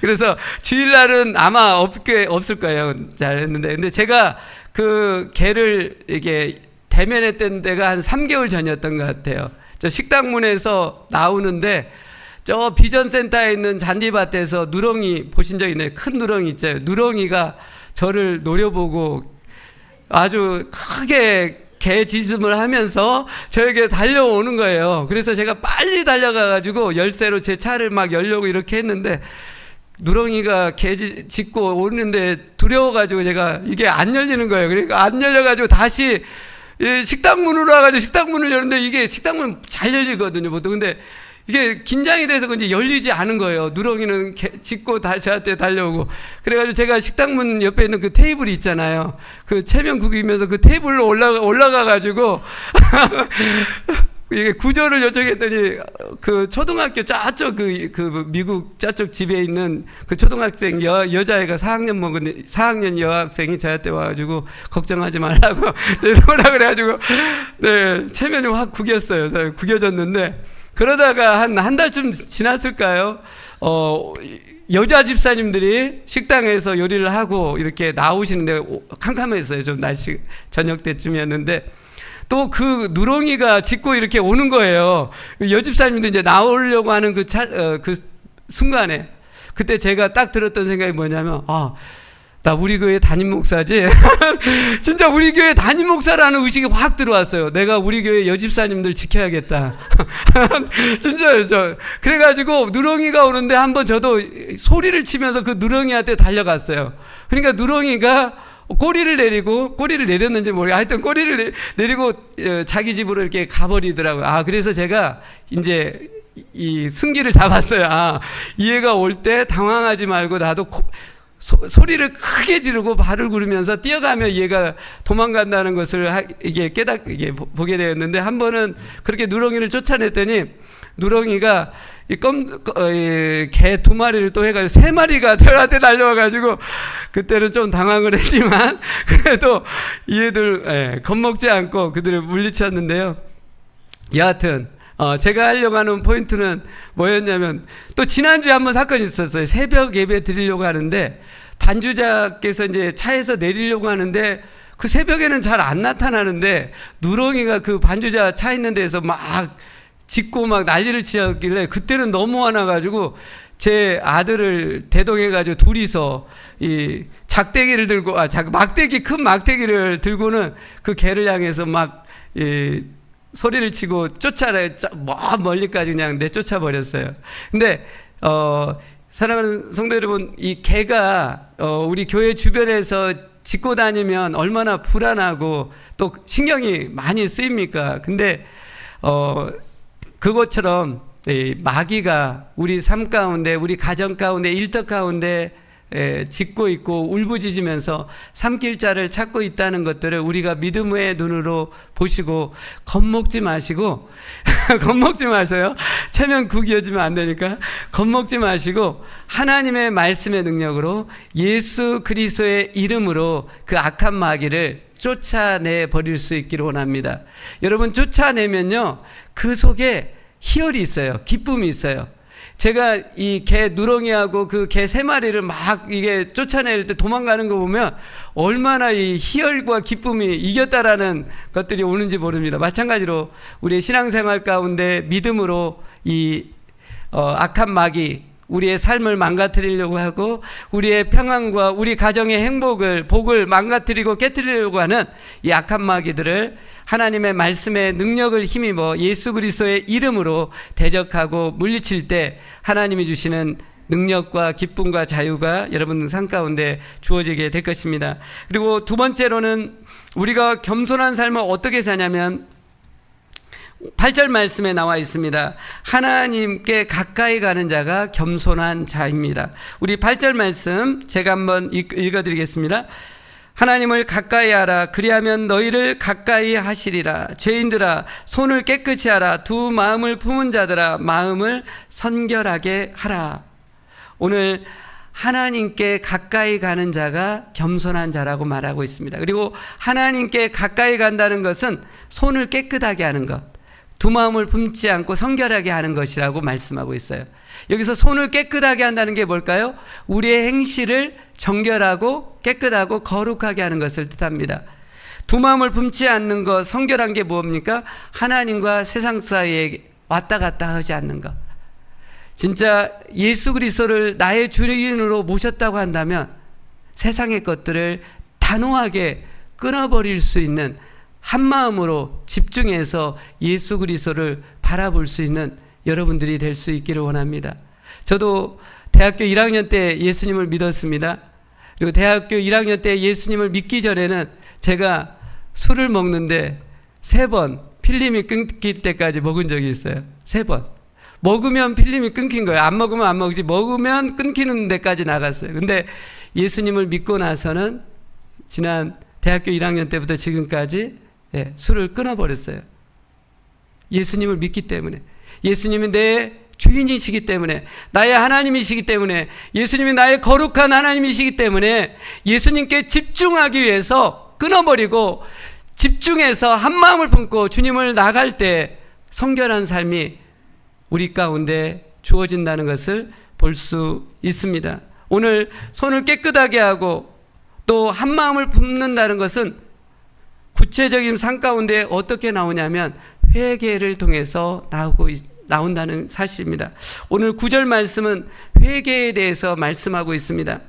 그래서 주일날은 아마 없을 거예요. 잘했는데. 근데 제가 그 개를 이게 대면했던 때가 한 3개월 전이었던 것 같아요. 저 식당문에서 나오는데 저 비전센터에 있는 잔디밭에서 누렁이 보신 적 있나요? 큰 누렁이 있죠. 누렁이가 저를 노려보고 아주 크게 개짖음을 하면서 저에게 달려오는 거예요. 그래서 제가 빨리 달려가가지고 열쇠로 제 차를 막 열려고 이렇게 했는데 누렁이가 개 짖고 오는데 두려워가지고 제가 이게 안 열리는 거예요. 그러니까 안 열려가지고 다시 식당문으로 와가지고 식당문을 여는데 이게 식당문 잘 열리거든요, 보통. 근데 이게 긴장이 돼서 그런지 열리지 않은 거예요. 누렁이는 짖고 저한테 달려오고. 그래가지고 제가 식당문 옆에 있는 그 테이블이 있잖아요. 그 체면 구기면서 그 테이블로 올라가가지고 이게 구조를 요청했더니 그 초등학교 저쪽 그 미국 저쪽 집에 있는 그 초등학생 여자애가 4학년 먹은 4학년 여학생이 저한테 와가지고 걱정하지 말라고 뭐라 그래가지고 네 체면이 확 구겼어요. 구겨졌는데 그러다가 한 달쯤 지났을까요? 여자 집사님들이 식당에서 요리를 하고 이렇게 나오시는데 캄캄했어요. 좀 날씨 저녁 때쯤이었는데 또 그 누렁이가 짖고 이렇게 오는 거예요. 여집사님도 이제 나오려고 하는 그 순간에 그때 제가 딱 들었던 생각이 뭐냐면 나 우리 교회 담임 목사지. 진짜 우리 교회 담임 목사라는 의식이 확 들어왔어요. 내가 우리 교회 여집사님들 지켜야겠다. 진짜요. 그래가지고 누렁이가 오는데 한번 저도 소리를 치면서 그 누렁이한테 달려갔어요. 그러니까 누렁이가 꼬리를 내렸는지 모르겠어요. 하여튼 꼬리를 내리고 자기 집으로 이렇게 가버리더라고요. 그래서 제가 이제 이 승기를 잡았어요. 이 애가 올 때 당황하지 말고 나도 소리를 크게 지르고 발을 구르면서 뛰어가며 얘가 도망간다는 것을 이게 이게 보게 되었는데 한 번은 그렇게 누렁이를 쫓아냈더니 누렁이가 개 2마리를 또 해가지고 3마리가 저한테 달려와가지고 그때는 좀 당황을 했지만 그래도 이 애들 겁먹지 않고 그들을 물리쳤는데요. 여하튼 제가 하려고 하는 포인트는 뭐였냐면 또 지난주에 한번 사건이 있었어요. 새벽 예배 드리려고 하는데 반주자께서 이제 차에서 내리려고 하는데 그 새벽에는 잘 안 나타나는데 누렁이가 그 반주자 차 있는 데에서 막 짖고 막 난리를 치었길래 그때는 너무 화나가지고 제 아들을 대동해가지고 둘이서 이 작대기를 들고 큰 막대기를 들고는 그 개를 향해서 막 소리를 치고 멀리까지 그냥 내쫓아 버렸어요. 근데 사랑하는 성도 여러분, 이 개가 우리 교회 주변에서 짖고 다니면 얼마나 불안하고 또 신경이 많이 쓰입니까? 근데 그것처럼 마귀가 우리 삶 가운데, 우리 가정 가운데, 일터 가운데 짖고 있고 울부짖으면서 삼킬 자를 찾고 있다는 것들을 우리가 믿음의 눈으로 보시고 겁먹지 마시고 겁먹지 마세요. 체면 구겨지면 안 되니까 겁먹지 마시고 하나님의 말씀의 능력으로 예수 그리스도의 이름으로 그 악한 마귀를 쫓아내 버릴 수 있기를 원합니다. 여러분 쫓아내면요 그 속에 희열이 있어요. 기쁨이 있어요. 제가 이 개 누렁이하고 그 개 3마리를 막 이게 쫓아낼 때 도망가는 거 보면 얼마나 이 희열과 기쁨이 이겼다라는 것들이 오는지 모릅니다. 마찬가지로 우리의 신앙생활 가운데 믿음으로 이 악한 마귀, 우리의 삶을 망가뜨리려고 하고 우리의 평안과 우리 가정의 행복을, 복을 망가뜨리고 깨뜨리려고 하는 이 악한 마귀들을 하나님의 말씀의 능력을 힘입어 예수 그리스도의 이름으로 대적하고 물리칠 때 하나님이 주시는 능력과 기쁨과 자유가 여러분 삶 가운데 주어지게 될 것입니다. 그리고 두 번째로는 우리가 겸손한 삶을 어떻게 사냐면 8절 말씀에 나와 있습니다. 하나님께 가까이 가는 자가 겸손한 자입니다. 우리 8절 말씀 제가 한번 읽어드리겠습니다. 하나님을 가까이 하라. 그리하면 너희를 가까이 하시리라. 죄인들아 손을 깨끗이 하라. 두 마음을 품은 자들아 마음을 선결하게 하라. 오늘 하나님께 가까이 가는 자가 겸손한 자라고 말하고 있습니다. 그리고 하나님께 가까이 간다는 것은 손을 깨끗하게 하는 것, 두 마음을 품지 않고 성결하게 하는 것이라고 말씀하고 있어요. 여기서 손을 깨끗하게 한다는 게 뭘까요? 우리의 행실을 정결하고 깨끗하고 거룩하게 하는 것을 뜻합니다. 두 마음을 품지 않는 것, 성결한 게 뭡니까? 하나님과 세상 사이에 왔다 갔다 하지 않는 것. 진짜 예수 그리스도를 나의 주인으로 모셨다고 한다면 세상의 것들을 단호하게 끊어버릴 수 있는, 한 마음으로 집중해서 예수 그리스도를 바라볼 수 있는 여러분들이 될 수 있기를 원합니다. 저도 대학교 1학년 때 예수님을 믿었습니다. 그리고 대학교 1학년 때 예수님을 믿기 전에는 제가 술을 먹는데 3번 필름이 끊길 때까지 먹은 적이 있어요. 3번. 먹으면 필름이 끊긴 거예요. 안 먹으면 안 먹지, 먹으면 끊기는 데까지 나갔어요. 근데 예수님을 믿고 나서는 지난 대학교 1학년 때부터 지금까지 술을 끊어버렸어요. 예수님을 믿기 때문에, 예수님이 내 주인이시기 때문에, 나의 하나님이시기 때문에, 예수님이 나의 거룩한 하나님이시기 때문에 예수님께 집중하기 위해서 끊어버리고 집중해서 한 마음을 품고 주님을 나갈 때 성결한 삶이 우리 가운데 주어진다는 것을 볼 수 있습니다. 오늘 손을 깨끗하게 하고 또 한 마음을 품는다는 것은 구체적인 삶 가운데 어떻게 나오냐면 회개를 통해서 나온다는 사실입니다. 오늘 9절 말씀은 회개에 대해서 말씀하고 있습니다.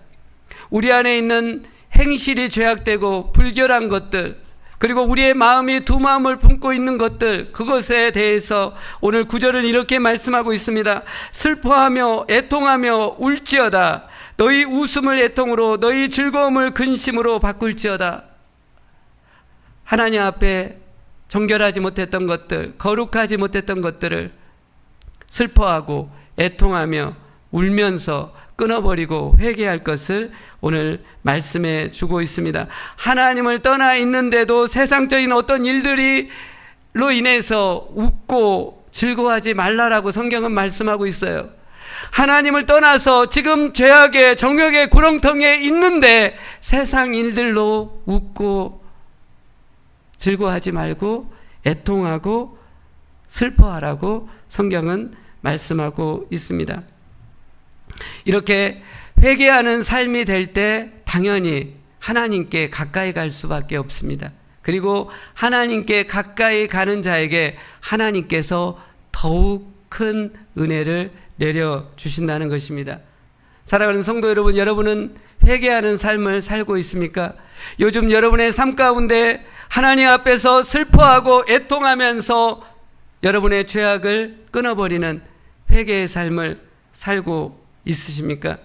우리 안에 있는 행실이 죄악되고 불결한 것들, 그리고 우리의 마음이 두 마음을 품고 있는 것들, 그것에 대해서 오늘 9절은 이렇게 말씀하고 있습니다. 슬퍼하며 애통하며 울지어다. 너희 웃음을 애통으로, 너희 즐거움을 근심으로 바꿀지어다. 하나님 앞에 정결하지 못했던 것들, 거룩하지 못했던 것들을 슬퍼하고 애통하며 울면서 끊어버리고 회개할 것을 오늘 말씀해 주고 있습니다. 하나님을 떠나 있는데도 세상적인 어떤 일들로 인해서 웃고 즐거워하지 말라라고 성경은 말씀하고 있어요. 하나님을 떠나서 지금 죄악의 정욕의 구렁텅이에 있는데 세상 일들로 웃고 즐거워하지 말고 애통하고 슬퍼하라고 성경은 말씀하고 있습니다. 이렇게 회개하는 삶이 될 때 당연히 하나님께 가까이 갈 수밖에 없습니다. 그리고 하나님께 가까이 가는 자에게 하나님께서 더욱 큰 은혜를 내려주신다는 것입니다. 사랑하는 성도 여러분, 여러분은 회개하는 삶을 살고 있습니까? 요즘 여러분의 삶 가운데 하나님 앞에서 슬퍼하고 애통하면서 여러분의 죄악을 끊어버리는 회개의 삶을 살고 있으십니까?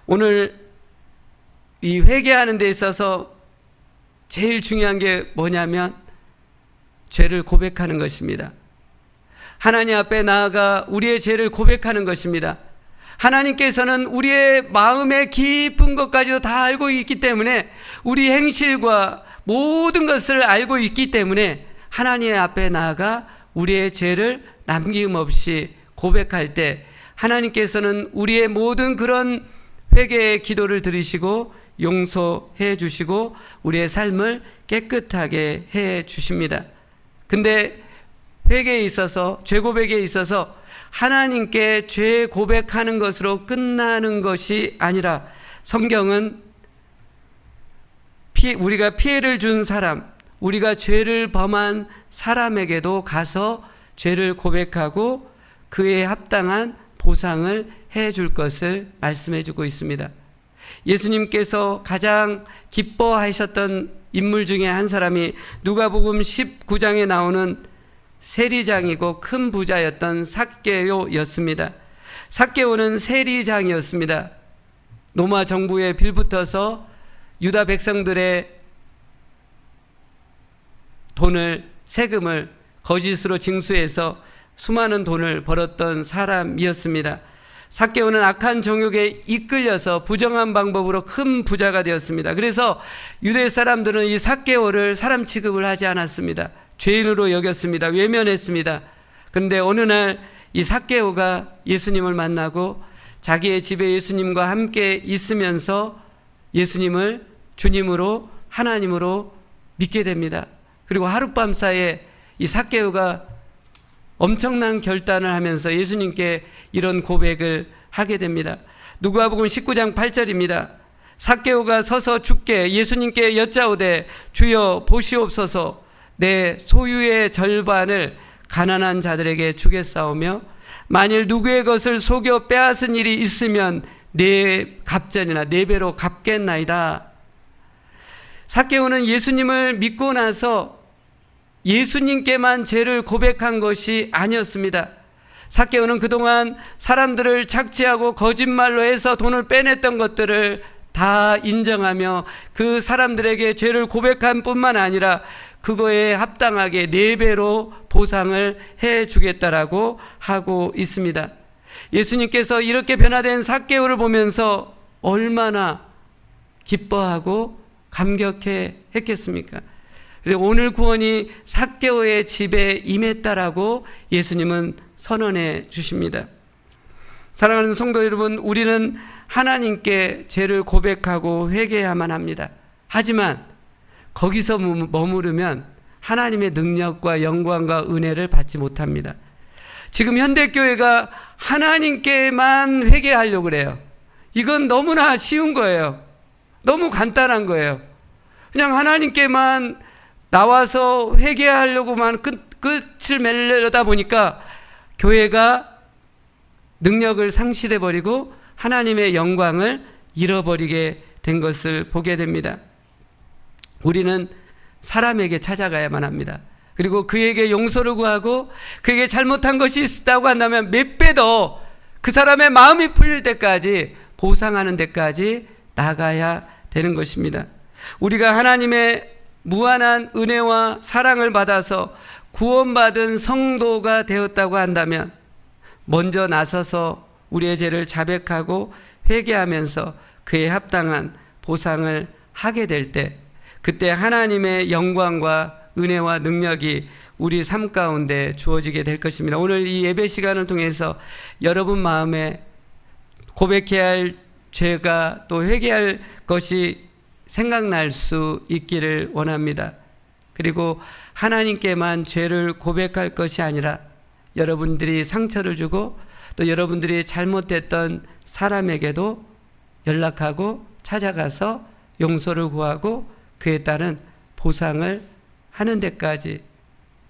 오늘 이 회개하는 데 있어서 제일 중요한 게 뭐냐면 죄를 고백하는 것입니다. 하나님 앞에 나아가 우리의 죄를 고백하는 것입니다. 하나님께서는 우리의 마음의 깊은 것까지도 다 알고 있기 때문에, 우리 행실과 모든 것을 알고 있기 때문에 하나님 앞에 나아가 우리의 죄를 남김없이 고백할 때 하나님께서는 우리의 모든 그런 회개의 기도를 들으시고 용서해 주시고 우리의 삶을 깨끗하게 해 주십니다. 근데 회개에 있어서, 죄 고백에 있어서 하나님께 죄 고백하는 것으로 끝나는 것이 아니라 성경은 우리가 피해를 준 사람, 우리가 죄를 범한 사람에게도 가서 죄를 고백하고 그에 합당한 보상을 해줄 것을 말씀해 주고 있습니다. 예수님께서 가장 기뻐하셨던 인물 중에 한 사람이 누가복음 19장에 나오는 세리장이고 큰 부자였던 삭개오였습니다. 삭개오는 세리장이었습니다. 로마 정부에 빌붙어서 유다 백성들의 돈을, 세금을 거짓으로 징수해서 수많은 돈을 벌었던 사람이었습니다. 삭개오는 악한 정욕에 이끌려서 부정한 방법으로 큰 부자가 되었습니다. 그래서 유대 사람들은 이 삭개오를 사람 취급을 하지 않았습니다. 죄인으로 여겼습니다. 외면했습니다. 그런데 어느 날 이 삭개오가 예수님을 만나고 자기의 집에 예수님과 함께 있으면서 예수님을 주님으로, 하나님으로 믿게 됩니다. 그리고 하룻밤 사이에 이 삭개오가 엄청난 결단을 하면서 예수님께 이런 고백을 하게 됩니다. 누가복음 19장 8절입니다. 삭개오가 서서 주께 예수님께 여짜오되 주여 보시옵소서, 내 소유의 절반을 가난한 자들에게 주겠사오며 만일 누구의 것을 속여 빼앗은 일이 있으면 네 갑전이나 네 배로 갚겠나이다. 삭개오는 예수님을 믿고 나서 예수님께만 죄를 고백한 것이 아니었습니다. 삭개오는 그동안 사람들을 착취하고 거짓말로 해서 돈을 빼냈던 것들을 다 인정하며 그 사람들에게 죄를 고백한 뿐만 아니라 그거에 합당하게 4배로 보상을 해 주겠다라고 하고 있습니다. 예수님께서 이렇게 변화된 삭개오를 보면서 얼마나 기뻐하고 감격해 했겠습니까? 그리고 오늘 구원이 삭개오의 집에 임했다라고 예수님은 선언해 주십니다. 사랑하는 성도 여러분, 우리는 하나님께 죄를 고백하고 회개해야만 합니다. 하지만 거기서 머무르면 하나님의 능력과 영광과 은혜를 받지 못합니다. 지금 현대교회가 하나님께만 회개하려고 그래요. 이건 너무나 쉬운 거예요. 너무 간단한 거예요. 그냥 하나님께만 나와서 회개하려고만 끝을 맺려다 보니까 교회가 능력을 상실해버리고 하나님의 영광을 잃어버리게 된 것을 보게 됩니다. 우리는 사람에게 찾아가야만 합니다. 그리고 그에게 용서를 구하고 그에게 잘못한 것이 있다고 한다면 몇 배 더 그 사람의 마음이 풀릴 때까지 보상하는 데까지 나가야 되는 것입니다. 우리가 하나님의 무한한 은혜와 사랑을 받아서 구원받은 성도가 되었다고 한다면 먼저 나서서 우리의 죄를 자백하고 회개하면서 그에 합당한 보상을 하게 될 때, 그때 하나님의 영광과 은혜와 능력이 우리 삶 가운데 주어지게 될 것입니다. 오늘 이 예배 시간을 통해서 여러분 마음에 고백해야 할 죄가 또 회개할 것이 생각날 수 있기를 원합니다. 그리고 하나님께만 죄를 고백할 것이 아니라 여러분들이 상처를 주고 또 여러분들이 잘못했던 사람에게도 연락하고 찾아가서 용서를 구하고 그에 따른 보상을 하는 데까지,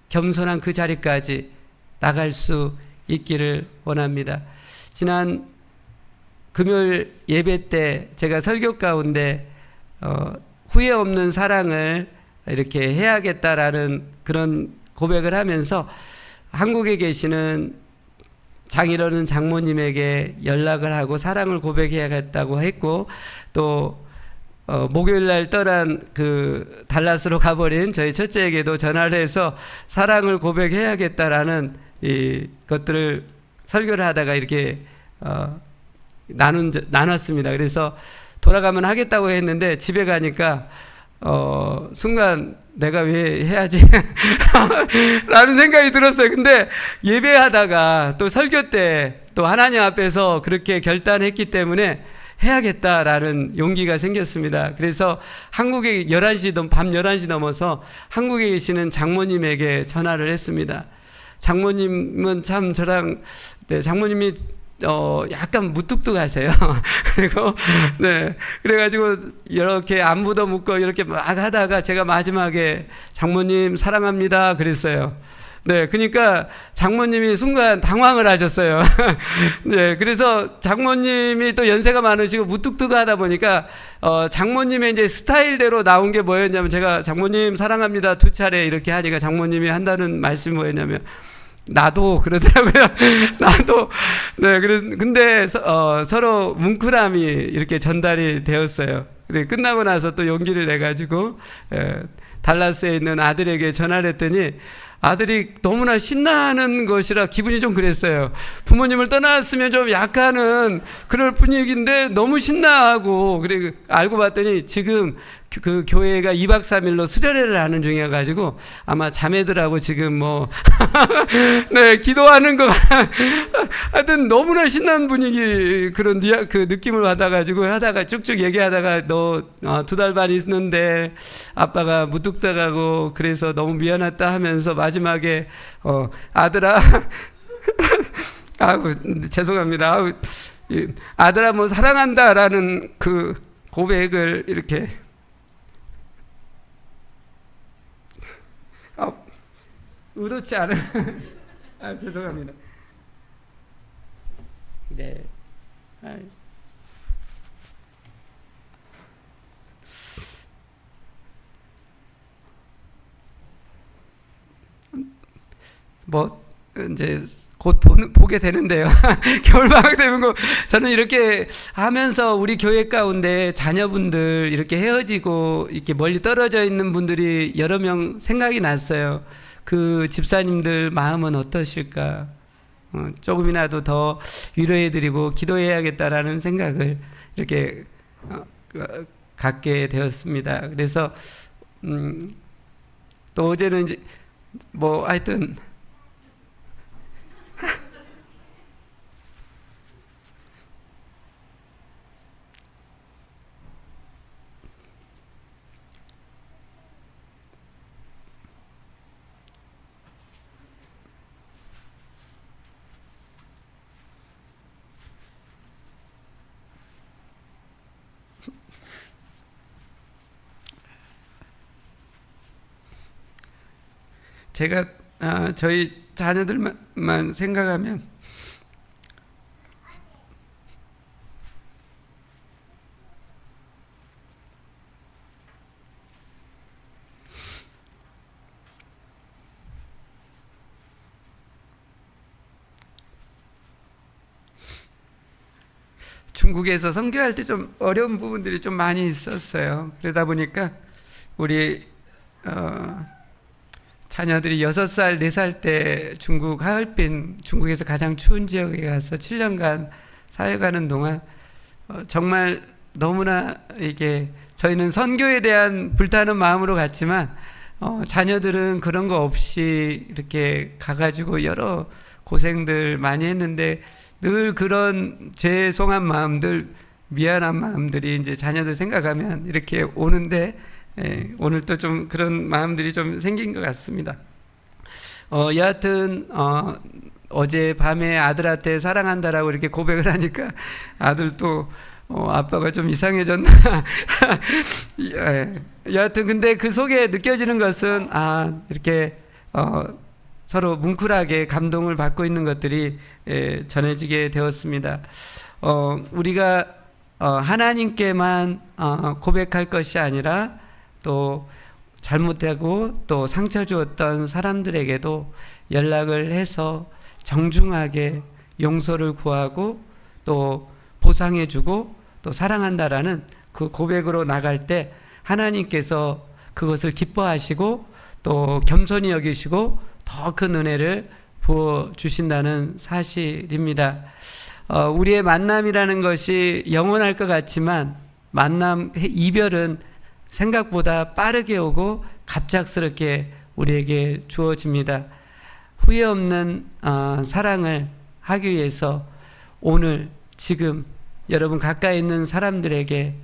겸손한 그 자리까지 나갈 수 있기를 원합니다. 지난 금요일 예배 때 제가 설교 가운데 후회 없는 사랑을 이렇게 해야겠다라는 그런 고백을 하면서 한국에 계시는 장이러는 장모님에게 연락을 하고 사랑을 고백해야겠다고 했고, 또 목요일 날 떠난 그 달라스로 가버린 저희 첫째에게도 전화를 해서 사랑을 고백해야겠다라는 이 것들을 설교를 하다가 이렇게 나눴습니다. 그래서 돌아가면 하겠다고 했는데 집에 가니까 순간 내가 왜 해야지 라는 생각이 들었어요. 근데 예배하다가 또 설교 때 또 하나님 앞에서 그렇게 결단했기 때문에 해야겠다라는 용기가 생겼습니다. 그래서 한국에 밤 11시 넘어서 한국에 계시는 장모님에게 전화를 했습니다. 장모님은 참 저랑, 네, 장모님이 약간 무뚝뚝하세요. 그리고, 네, 그래가지고, 이렇게 안부도 묻고 이렇게 막 하다가 제가 마지막에 장모님 사랑합니다. 그랬어요. 네, 그러니까 장모님이 순간 당황을 하셨어요. 네, 그래서 장모님이 또 연세가 많으시고 무뚝뚝하다 보니까, 장모님의 이제 스타일대로 나온 게 뭐였냐면, 제가 장모님 사랑합니다 2차례 이렇게 하니까 장모님이 한다는 말씀이 뭐였냐면, 나도 그러더라고요. 나도. 네, 근데 서로 뭉클함이 이렇게 전달이 되었어요. 근데 끝나고 나서 또 용기를 내가지고 달라스에 있는 아들에게 전화를 했더니 아들이 너무나 신나는 것이라 기분이 좀 그랬어요. 부모님을 떠났으면 좀 약간은 그럴 분위기인데 너무 신나하고, 그래 알고 봤더니 지금 그 교회가 2박 3일로 수련회를 하는 중이어가지고 아마 자매들하고 지금 뭐 네, 기도하는 거 하여튼 너무나 신난 분위기, 그런 그 느낌을 받아가지고 하다가 쭉쭉 얘기하다가 너 2달 반 있는데 아빠가 무뚝뚝하고 그래서 너무 미안하다 하면서 마지막에 아들아 아우 죄송합니다. 아우, 아들아 뭐 사랑한다라는 그 고백을 이렇게 의도치 않은 죄송합니다. 네. 뭐 이제 곧 보게 되는데요. 겨울방학 되면 저는 이렇게 하면서 우리 교회 가운데 자녀분들 이렇게 헤어지고 이렇게 멀리 떨어져 있는 분들이 여러 명 생각이 났어요. 그 집사님들 마음은 어떠실까? 조금이라도 더 위로해드리고 기도해야겠다라는 생각을 이렇게 갖게 되었습니다. 그래서 또 어제는 이제 뭐 하여튼 제가 저희 자녀들만 생각하면 중국에서 선교할 때 좀 어려운 부분들이 좀 많이 있었어요. 그러다 보니까 우리 자녀들이 6살, 4살 때 중국 하얼빈, 중국에서 가장 추운 지역에 가서 7년간 사역하는 동안 정말 너무나 이게 저희는 선교에 대한 불타는 마음으로 갔지만 자녀들은 그런 거 없이 이렇게 가가지고 여러 고생들 많이 했는데 늘 그런 죄송한 마음들, 미안한 마음들이 이제 자녀들 생각하면 이렇게 오는데 오늘 또 좀 그런 마음들이 좀 생긴 것 같습니다. 여하튼 어제 밤에 아들한테 사랑한다라고 이렇게 고백을 하니까 아들도 아빠가 좀 이상해졌나. 여하튼 근데 그 속에 느껴지는 것은 이렇게 서로 뭉클하게 감동을 받고 있는 것들이 전해지게 되었습니다. 우리가 하나님께만 고백할 것이 아니라 또 잘못하고 또 상처 주었던 사람들에게도 연락을 해서 정중하게 용서를 구하고 또 보상해주고 또 사랑한다라는 그 고백으로 나갈 때 하나님께서 그것을 기뻐하시고 또 겸손히 여기시고 더 큰 은혜를 부어주신다는 사실입니다. 우리의 만남이라는 것이 영원할 것 같지만 이별은 생각보다 빠르게 오고 갑작스럽게 우리에게 주어집니다. 후회 없는 사랑을 하기 위해서 오늘 지금 여러분 가까이 있는 사람들에게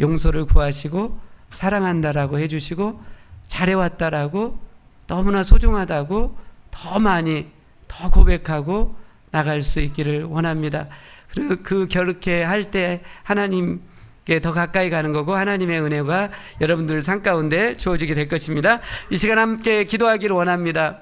용서를 구하시고 사랑한다라고 해주시고 잘해왔다라고 너무나 소중하다고 더 많이 더 고백하고 나갈 수 있기를 원합니다. 그리고 그렇게 할 때 하나님께 더 가까이 가는 거고 하나님의 은혜가 여러분들 삶 가운데 주어지게 될 것입니다. 이 시간 함께 기도하기를 원합니다.